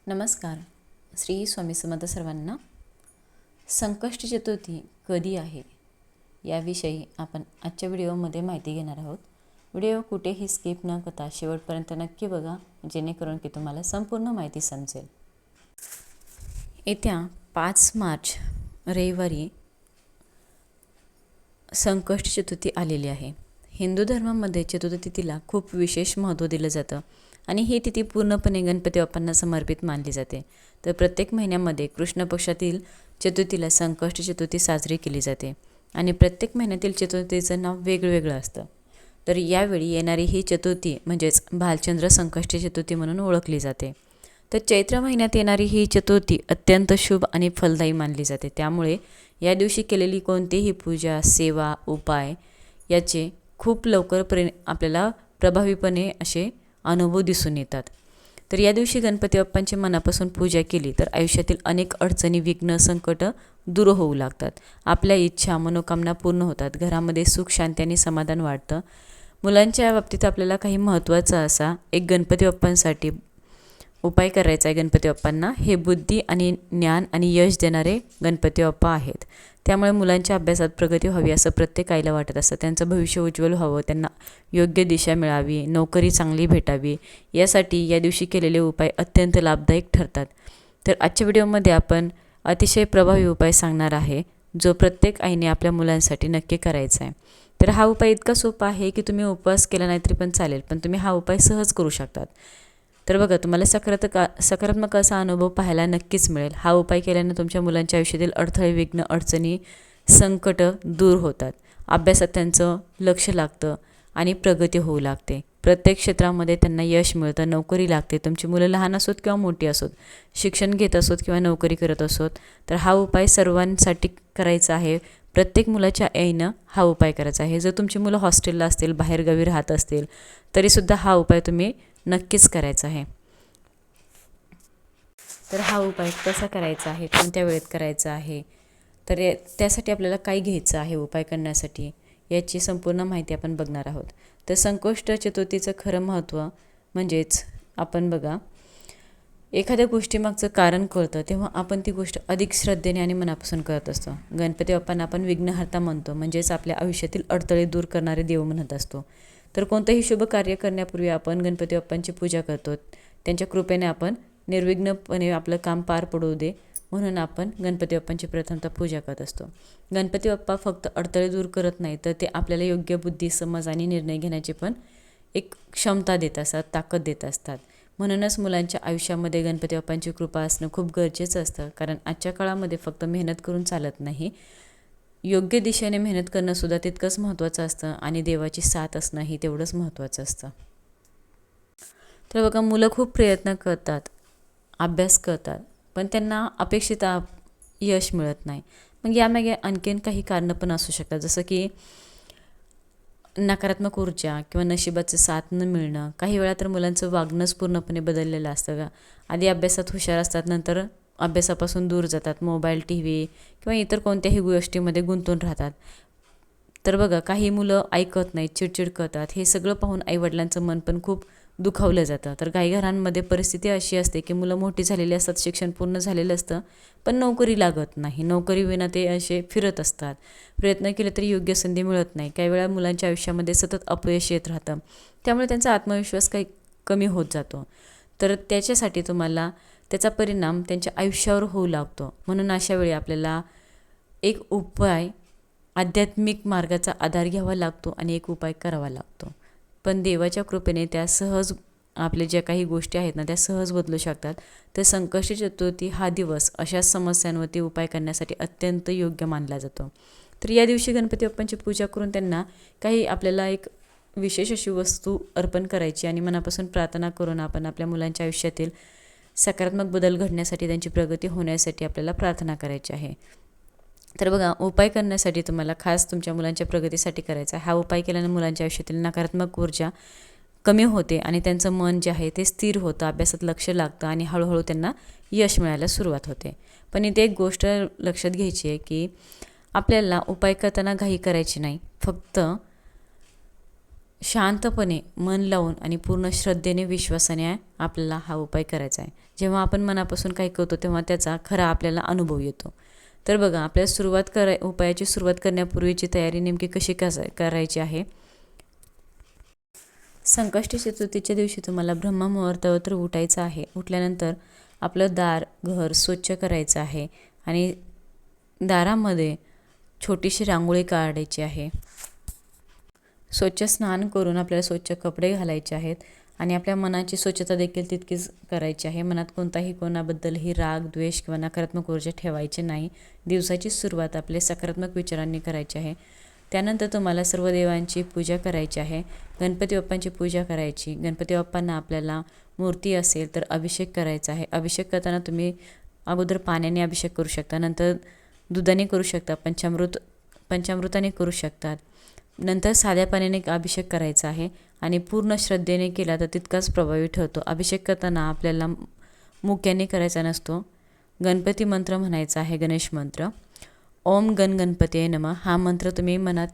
नमस्कार. श्री स्वामी समर्थ सर्वांना. संकष्टी चतुर्थी कधी आहे याविषयी आपण आजच्या व्हिडिओमध्ये माहिती घेणार आहोत. व्हिडिओ कुठेही स्किप न करता शेवटपर्यंत नक्की बघा, जेणेकरून की तुम्हाला संपूर्ण माहिती समजेल. येत्या 5 मार्च रविवारी संकष्टी चतुर्थी आलेली आहे. हिंदू धर्मामध्ये चतुर्थी तिथीला खूप विशेष महत्त्व दिलं जातं आणि ही तिथी पूर्णपणे गणपती बाप्पांना समर्पित मानली जाते. तर प्रत्येक महिन्यामध्ये कृष्ण पक्षातील चतुर्थीला संकष्टी चतुर्थी साजरी केली जाते आणि प्रत्येक महिन्यातील चतुर्थीचं नाव वेगवेगळं असतं. तर यावेळी येणारी ही चतुर्थी म्हणजेच भालचंद्र संकष्टी चतुर्थी म्हणून ओळखली जाते. तर चैत्र महिन्यात येणारी ही चतुर्थी अत्यंत शुभ आणि फलदायी मानली जाते. त्यामुळे या दिवशी केलेली कोणतीही पूजा, सेवा, उपाय याचे खूप लवकर आपल्याला प्रभावीपणे असे अनुभव दिसून येतात. तर या दिवशी गणपती बाप्पांची मनापासून पूजा केली तर आयुष्यातील अनेक अडचणी, विघ्न, संकट दूर होऊ लागतात. आपल्या इच्छा, मनोकामना पूर्ण होतात. घरामध्ये सुख, शांती आणि समाधान वाढतं. मुलांच्या बाबतीत आपल्याला काही महत्त्वाचा असा एक गणपती बाप्पांसाठी उपाय करायचा आहे. गणपती बाप्पांना हे बुद्धी आणि ज्ञान आणि यश देणारे गणपती बाप्पा आहेत. त्यामुळे मुलांच्या अभ्यासात प्रगती व्हावी असं प्रत्येक आईला वाटत असतं. त्यांचं भविष्य उज्ज्वल व्हावं, त्यांना योग्य दिशा मिळावी, नोकरी चांगली भेटावी, यासाठी या दिवशी केलेले उपाय अत्यंत लाभदायक ठरतात. तर आजच्या व्हिडिओमध्ये आपण अतिशय प्रभावी उपाय सांगणार आहे, जो प्रत्येक आईने आपल्या मुलांसाठी नक्की करायचा आहे. तर हा उपाय इतका सोपा आहे की तुम्ही उपवास केला नाही तरी पण चालेल, पण तुम्ही हा उपाय सहज करू शकतात. तर बघा, तुम्हाला सकारात्मक असा अनुभव पाहायला नक्कीच मिळेल. हा उपाय केल्यानं तुमच्या मुलांच्या आयुष्यातील अडथळे, विघ्न, अडचणी, संकट दूर होतात. अभ्यासात त्यांचं लक्ष लागतं आणि प्रगती होऊ लागते. प्रत्येक क्षेत्रामध्ये त्यांना यश मिळतं, नोकरी लागते. तुमची मुलं लहान असोत किंवा मोठी असोत, शिक्षण घेत असोत किंवा नोकरी करत असोत, तर हा उपाय सर्वांसाठी करायचा आहे. प्रत्येक मुलाच्या आईनं हा उपाय करायचा आहे. जर तुमची मुलं हॉस्टेलला असतील, बाहेरगावी राहत असतील, तरीसुद्धा हा उपाय तुम्ही नक्कीच करायचा आहे. तर हा उपाय कसा करायचा आहे, कोणत्या वेळेत करायचा आहे, तर त्यासाठी आपल्याला काय घ्यायचं आहे उपाय करण्यासाठी, याची संपूर्ण माहिती आपण बघणार आहोत. तर संकष्ट चतुर्थीचं खरं महत्त्व म्हणजेच आपण बघा, एखाद्या गोष्टीमागचं कारण कळतं तेव्हा आपण ती गोष्ट अधिक श्रद्धेने आणि मनापासून करत असतो. गणपती बाप्पांना आपण विघ्नहर्ता म्हणतो, म्हणजेच आपल्या आयुष्यातील अडथळे दूर करणारे देव म्हणत असतो. तर कोणतंही शुभ कार्य करण्यापूर्वी आपण गणपती बाप्पांची पूजा करतो. त्यांच्या कृपेने आपण निर्विघ्नपणे आपलं काम पार पडू दे म्हणून आपण गणपती बाप्पांची प्रथमतः पूजा करत असतो. गणपती बाप्पा फक्त अडथळे दूर करत नाही, तर ते आपल्याला योग्य बुद्धी, समज आणि निर्णय घेण्याची पण एक क्षमता देत असतात, ताकद देत असतात. म्हणूनच मुलांच्या आयुष्यामध्ये गणपती बाप्पांची कृपा असणं खूप गरजेचं असतं. कारण आजच्या काळामध्ये फक्त मेहनत करून चालत नाही, योग्य दिशेने मेहनत करणंसुद्धा तितकंच महत्त्वाचं असतं आणि देवाची साथ असणंही तेवढंच महत्त्वाचं असतं. तर बघा, मुलं खूप प्रयत्न करतात, अभ्यास करतात, पण त्यांना अपेक्षित यश मिळत नाही. मग यामागे आणखीन काही कारणं पण असू शकतात, जसं की नकारात्मक ऊर्जा किंवा नशिबाचं साथ न मिळणं. काही वेळा तर मुलांचं वागणंच पूर्णपणे बदललेलं असतं का. आधी अभ्यासात हुशार असतात, नंतर अभ्यासापासून दूर जातात, मोबाईल, टी व्ही किंवा इतर कोणत्याही गोष्टीमध्ये गुंतून राहतात. तर बघा, काही मुलं ऐकत नाहीत, चिडचिड करतात. हे सगळं पाहून आईवडिलांचं मन पण खूप दुखावलं जातं. तर काही घरांमध्ये परिस्थिती अशी असते की मुलं मोठी झालेली असतात, शिक्षण पूर्ण झालेलं असतं, पण नोकरी लागत नाही. नोकरीविना ते असे फिरत असतात. प्रयत्न केले तरी योग्य संधी मिळत नाही. काही वेळा मुलांच्या आयुष्यामध्ये सतत अपयश येत राहतं, त्यामुळे त्यांचा आत्मविश्वास काही कमी होत जातो. तर त्याच्यासाठी तुम्हाला त्याचा परिणाम त्यांच्या आयुष्यावर होऊ लागतो. म्हणून अशा वेळी आपल्याला एक उपाय, आध्यात्मिक मार्गाचा आधार घ्यावा लागतो आणि एक उपाय करावा लागतो. पण देवाच्या कृपेने त्या सहज, आपल्या ज्या काही गोष्टी आहेत ना, त्या सहज बदलू शकतात. तर संकष्टी चतुर्थी हा दिवस अशाच समस्यांवरती उपाय करण्यासाठी अत्यंत योग्य मानला जातो. तर या दिवशी गणपती बाप्पांची पूजा करून त्यांना काही आपल्याला एक विशेष अशी वस्तू अर्पण करायची आणि मनापासून प्रार्थना करून आपण आपल्या मुलांच्या आयुष्यातील सकारात्मक बदल घडण्यासाठी, त्यांची प्रगती होण्यासाठी आपल्याला प्रार्थना करायची आहे. तर बघा, उपाय करण्यासाठी तुम्हाला खास तुमच्या मुलांच्या प्रगतीसाठी करायचा आहे. हा उपाय केल्याने मुलांच्या आयुष्यातील नकारात्मक ऊर्जा कमी होते आणि त्यांचं मन जे आहे ते स्थिर होतं, अभ्यासात लक्ष लागतं आणि हळूहळू त्यांना यश मिळायला सुरुवात होते. पण इथे एक गोष्ट लक्षात घ्यायची आहे की आपल्याला उपाय करताना घाई करायची नाही. फक्त शांतपणे मन लावून आणि पूर्ण श्रद्धेने विश्वासाने आपल्याला हा उपाय करायचा आहे. जेव्हा आपण मनापासून काही करतो तेव्हा त्याचा खरा आपल्याला अनुभव येतो. तर बघा, आपल्याला उपायाची सुरुवात करण्यापूर्वीची तयारी नेमकी कशी करायची आहे. संकष्टी चतुर्थीच्या दिवशी तुम्हाला ब्रह्ममुहूर्तावर उठायचं आहे. उठल्यानंतर आपलं दार घर स्वच्छ करायचं आहे आणि दारामध्ये छोटीशी रांगोळी काढायची आहे. स्वच्छ स्नान करून आपल्याला स्वच्छ कपडे घालायचे आहेत आणि आपल्या मनाची स्वच्छता देखील तितकीच करायची आहे. मनात कोणाबद्दलही राग, द्वेष किंवा नकारात्मक ऊर्जा ठेवायची नाही. दिवसाची सुरुवात आपले सकारात्मक विचारांनी करायची आहे. त्यानंतर तुम्हाला सर्व देवांची पूजा करायची आहे. गणपती बाप्पांची पूजा करायची. गणपती बाप्पांना आपल्याला मूर्ती असेल तर अभिषेक करायचा आहे. अभिषेक करताना तुम्ही अगोदर पाण्याने अभिषेक करू शकता, नंतर दुधाने करू शकता, पंचामृताने करू शकतात, नंतर साध्या पाण्याने अभिषेक करायचा आहे आणि पूर्ण श्रद्धेने केला तर तितकाच प्रभावी ठरतो. अभिषेक करताना आपल्याला मुक्याने करायचा नसतो. गणपती मंत्र म्हणायचा आहे, गणेश मंत्र. ओम गण गणपतीये नमः हा मंत्र तुम्ही मनात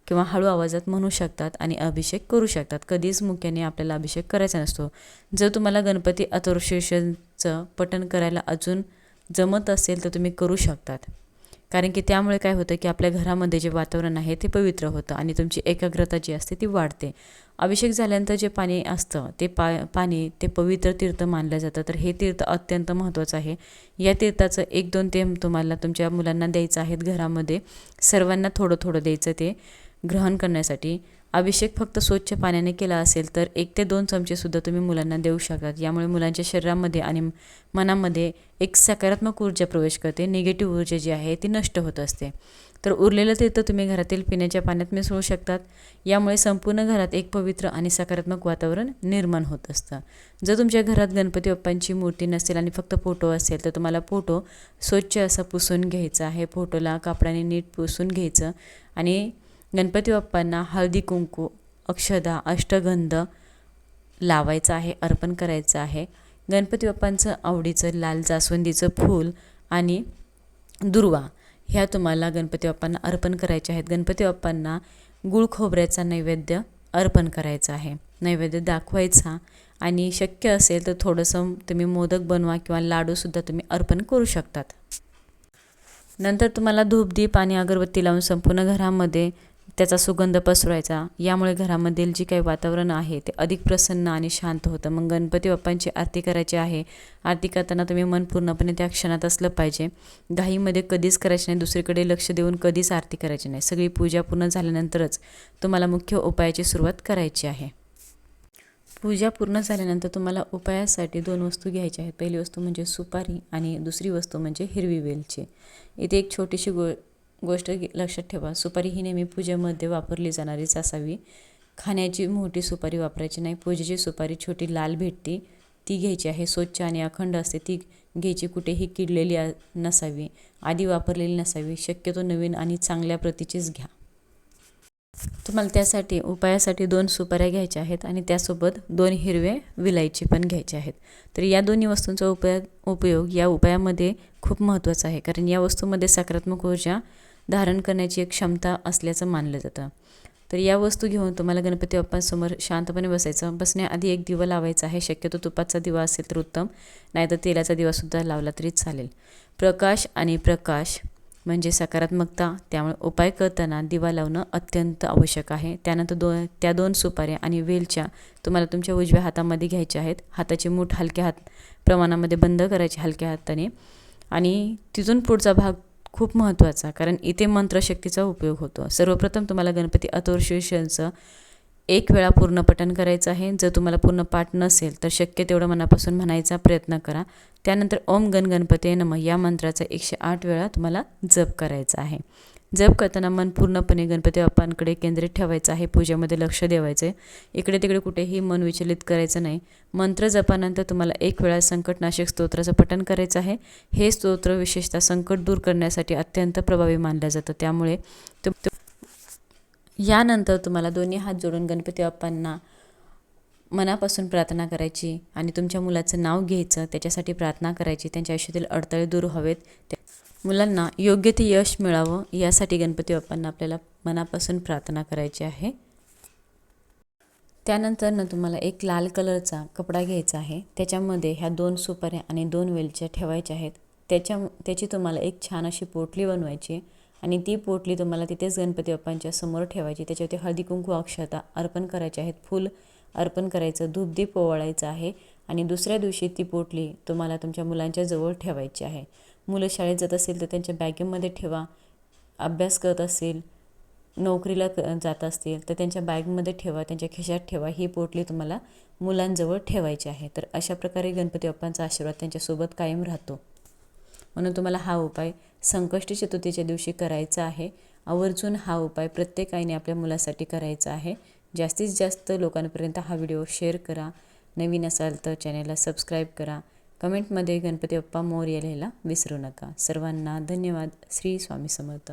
किंवा हळू आवाजात म्हणू शकतात आणि अभिषेक करू शकतात. कधीच मुक्याने आपल्याला अभिषेक करायचा नसतो. जर तुम्हाला गणपती अथर्वशीर्षाचं पठण करायला अजून जमत असेल तर तुम्ही करू शकतात, कारण की त्यामुळे काय होतं की आपल्या घरामध्ये जे वातावरण आहे ते पवित्र होतं आणि तुमची एकाग्रता जी असते ती वाढते. अभिषेक झाल्यानंतर जे पाणी असतं ते पाणी ते पवित्र तीर्थ मानलं जातं. तर हे तीर्थ अत्यंत महत्त्वाचं आहे. या तीर्थाचं 1-2 थेंब तुम्हाला तुमच्या मुलांना द्यायचं आहेत. घरामध्ये सर्वांना थोडं थोडं द्यायचं ते ग्रहण करण्यासाठी. अभिषेक फक्त स्वच्छ पाण्याने केला असेल तर 1 ते 2 चमचेसुद्धा तुम्ही मुलांना देऊ शकतात. यामुळे मुलांच्या शरीरामध्ये आणि मनामध्ये एक सकारात्मक ऊर्जा प्रवेश करते. निगेटिव्ह ऊर्जा जी आहे ती नष्ट होत असते. तर उरलेलं तीर्थ तुम्ही घरातील पिण्याच्या पाण्यात मिसळू शकतात. यामुळे संपूर्ण घरात एक पवित्र आणि सकारात्मक वातावरण निर्माण होत असतं. जर तुमच्या घरात गणपती बाप्पांची मूर्ती नसेल आणि फक्त फोटो असेल तर तुम्हाला फोटो स्वच्छ असा पुसून घ्यायचा आहे. फोटोला कापडाने नीट पुसून घ्यायचं आणि गणपती बाप्पांना हळदी कुंकू, अक्षदा, अष्टगंध लावायचं आहे, अर्पण करायचं आहे. गणपती बाप्पांचं आवडीचं लाल जास्वंदीचं फूल आणि दुर्वा ह्या तुम्हाला गणपती बाप्पांना अर्पण करायचे आहेत. गणपती बाप्पांना गूळ खोबऱ्याचा नैवेद्य अर्पण करायचा आहे. नैवेद्य दाखवायचा आणि शक्य असेल तर थोडंसं तुम्ही मोदक बनवा किंवा लाडूसुद्धा तुम्ही अर्पण करू शकतात. नंतर तुम्हाला धूप, दीप आणि अगरबत्ती लावून संपूर्ण घरामध्ये त्याचा सुगंध पसरवायचा. यामुळे घरामधील जे काही वातावरण आहे ते अधिक प्रसन्न आणि शांत होतं. मग गणपती बाप्पांची आरती करायची आहे. आरती करताना तुम्ही मन पूर्णपणे त्या क्षणात असलं पाहिजे. घाईमध्ये कधीच करायची नाही, दुसरीकडे लक्ष देऊन कधीच आरती करायची नाही. सगळी पूजा पूर्ण झाल्यानंतरच तुम्हाला मुख्य उपायाची सुरुवात करायची आहे. पूजा पूर्ण झाल्यानंतर तुम्हाला उपायासाठी 2 वस्तू घ्यायच्या आहेत. पहिली वस्तू म्हणजे सुपारी आणि दुसरी वस्तू म्हणजे हिरवी वेलची. इथे एक छोटीशी गोष्ट लक्षात ठेवा. सुपारी ही नेहमी पूजेमध्ये वापरली जाणारीच असावी. खाण्याची मोठी सुपारी वापरायची नाही. पूजेची सुपारी छोटी लाल भेटते ती घ्यायची आहे. स्वच्छ आणि अखंड असते ती घ्यायची. कुठेही किडलेली नसावी, आधी वापरलेली नसावी. शक्यतो नवीन आणि चांगल्या प्रतीचीच घ्या. तुम्हाला त्यासाठी उपायासाठी 2 सुपाऱ्या घ्यायच्या आहेत आणि त्यासोबत 2 हिरवे विलायची पण घ्यायचे आहेत. तर या दोन्ही वस्तूंचा उपयोग या उपायामध्ये खूप महत्त्वाचा आहे, कारण या वस्तूमध्ये सकारात्मक ऊर्जा धारण करण्याची एक क्षमता असल्याचं मानलं जातं. तर या वस्तू घेऊन तुम्हाला गणपती बाप्पांसमोर शांतपणे बसायचं. बसण्याआधी एक दिवा लावायचा आहे. शक्यतो तुपाचा दिवा असेल तर उत्तम, नाहीतर तेलाचा दिवासुद्धा लावला तरी चालेल. प्रकाश आणि प्रकाश म्हणजे सकारात्मकता. त्यामुळे उपाय करताना दिवा लावणं अत्यंत आवश्यक आहे. त्यानंतर त्या 2 सुपाऱ्या आणि वेलच्या तुम्हाला तुमच्या उजव्या हातामध्ये घ्यायच्या आहेत. हाताची मूठ हलक्या प्रमाणामध्ये बंद करायची हलक्या हाताने आणि तिथून पुढचा भाग खूप महत्त्वाचा, कारण इथे मंत्रशक्तीचा उपयोग होतो. सर्वप्रथम तुम्हाला गणपती अथर्वशीर्षाचं 1 वेळा पूर्ण पठण करायचं आहे. जर तुम्हाला पूर्ण पाठ नसेल तर शक्य तेवढं मनापासून म्हणायचा प्रयत्न करा. त्यानंतर ओम गण गणपतीये नमः या मंत्राचा 108 वेळा तुम्हाला जप करायचा आहे. जप करताना मन पूर्णपणे गणपती बाप्पांकडे केंद्रित ठेवायचं आहे. पूजेमध्ये लक्ष द्यायचं आहे. इकडे तिकडे कुठेही मन विचलित करायचं नाही. मंत्र जपानंतर तुम्हाला 1 वेळा संकटनाशक स्तोत्राचं पठण करायचं आहे. हे स्तोत्र विशेषतः संकट दूर करण्यासाठी अत्यंत प्रभावी मानलं जातं. त्यामुळे यानंतर तुम्हाला दोन्ही हात जोडून गणपती बाप्पांना मनापासून प्रार्थना करायची आणि तुमच्या मुलाचं नाव घ्यायचं, त्याच्यासाठी प्रार्थना करायची. त्यांच्या आयुष्यातील अडथळे दूर हवेत, मुलांना योग्य ते यश मिळावं यासाठी गणपती बाप्पांना आपल्याला मनापासून प्रार्थना करायची आहे. त्यानंतर तुम्हाला एक लाल कलरचा कपडा घ्यायचा आहे. त्याच्यामध्ये ह्या 2 सुपाऱ्या आणि 2 वेलच्या ठेवायच्या आहेत. त्याची तुम्हाला एक छान अशी पोटली बनवायची आहे आणि ती पोटली तुम्हाला तिथेच गणपती बाप्पांच्या समोर ठेवायची. त्याच्यावरती हळदी कुंकू अक्षता अर्पण करायचे आहेत, फूल अर्पण करायचं, धूपदीप ओवाळायचं आहे आणि दुसऱ्या दिवशी ती पोटली तुम्हाला तुमच्या मुलांच्या जवळ ठेवायची आहे. मुलं शाळेत जात असेल तर त्यांच्या बॅगेमध्ये ठेवा, अभ्यास करत असेल, नोकरीला जात असतील तर त्यांच्या बॅगमध्ये ठेवा, त्यांच्या खिशात ठेवा. ही पोटली तुम्हाला मुलांजवळ ठेवायची आहे. तर अशा प्रकारे गणपती बाप्पांचा आशीर्वाद त्यांच्यासोबत कायम राहतो. म्हणून तुम्हाला हा उपाय संकष्टी चतुर्थीच्या दिवशी करायचा आहे. आवर्जून हा उपाय प्रत्येक आईने आपल्या मुलासाठी करायचा आहे. जास्तीत जास्त लोकांपर्यंत हा व्हिडिओ शेअर करा. नवीन असाल तर चॅनलला सबस्क्राईब करा. कमेंटमध्ये गणपती बाप्पा मोरया लिहायला विसरू नका. सर्वांना धन्यवाद. श्री स्वामी समर्थ.